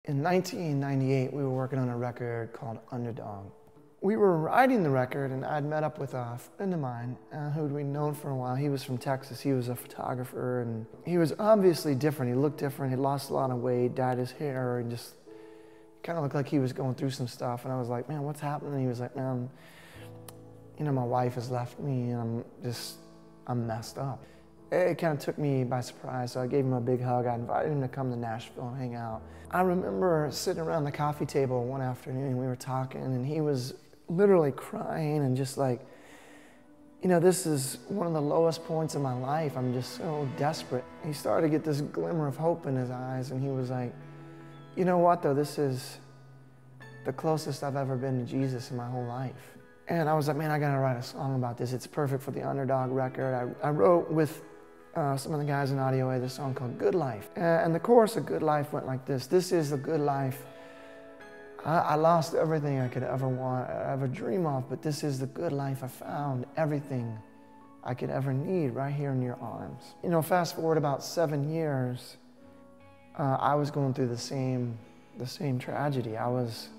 In 1998, we were working on a record called Underdog. We were writing the record, and I'd met up with a friend of mine who we'd known for a while. He was from Texas. He was a photographer, and he was obviously different. He looked different. He'd lost a lot of weight, dyed his hair, and just kind of looked like he was going through some stuff. And I was like, man, what's happening? And he was like, man, you know, my wife has left me, and I'm messed up. It kind of took me by surprise, so I gave him a big hug. I invited him to come to Nashville and hang out. I remember sitting around the coffee table one afternoon, we were talking, and he was literally crying and just like, you know, this is one of the lowest points of my life. I'm just so desperate. He started to get this glimmer of hope in his eyes, and he was like, you know what though, this is the closest I've ever been to Jesus in my whole life. And I was like, man, I gotta write a song about this. It's perfect for the Underdog record. I wrote with some of the guys in Audio A this song called Good Life. And the chorus of Good Life went like this. This is the good life. I lost everything I could ever want, ever dream of, but this is the good life. I found everything I could ever need right here in your arms. You know, fast forward about 7 years, I was going through the same tragedy. I was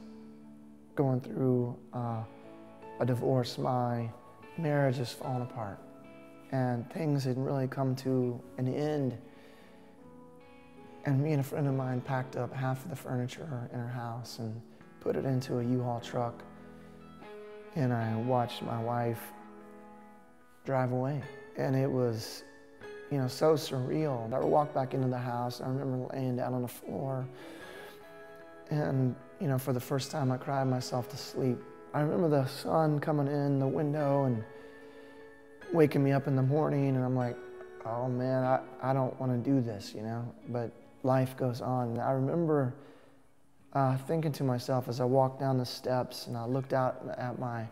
going through a divorce. My marriage is falling apart, and things had really come to an end. And me and a friend of mine packed up half of the furniture in our house and put it into a U-Haul truck, and I watched my wife drive away. And it was, you know, so surreal. I walked back into the house. I remember laying down on the floor, and, you know, for the first time I cried myself to sleep. I remember the sun coming in the window and waking me up in the morning, and I'm like, oh man, I don't want to do this, you know, but life goes on. And I remember thinking to myself as I walked down the steps and I looked out at my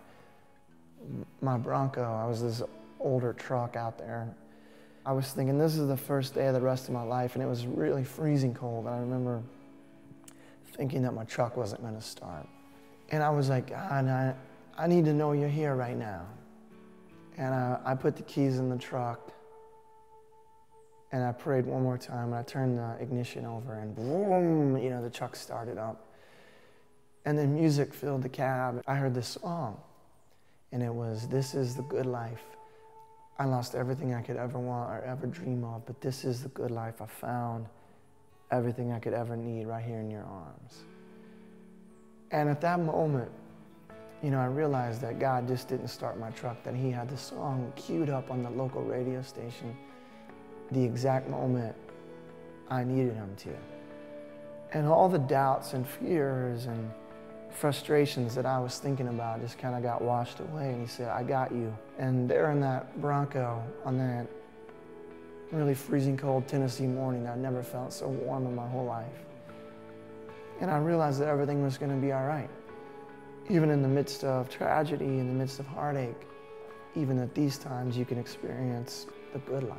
Bronco. I was this older truck out there. I was thinking, this is the first day of the rest of my life, and it was really freezing cold. And I remember thinking that my truck wasn't going to start. And I was like, God, I need to know you're here right now. And I put the keys in the truck, and I prayed one more time, and I turned the ignition over, and boom, you know, the truck started up. And then music filled the cab. I heard this song, and it was, this is the good life. I lost everything I could ever want or ever dream of, but this is the good life. I found everything I could ever need right here in your arms. And at that moment, you know, I realized that God just didn't start my truck, that he had the song queued up on the local radio station the exact moment I needed him to. And all the doubts and fears and frustrations that I was thinking about just kind of got washed away, and he said, I got you. And there in that Bronco on that really freezing cold Tennessee morning, I'd never felt so warm in my whole life. And I realized that everything was going to be all right. Even in the midst of tragedy, in the midst of heartache, even at these times, you can experience the good life.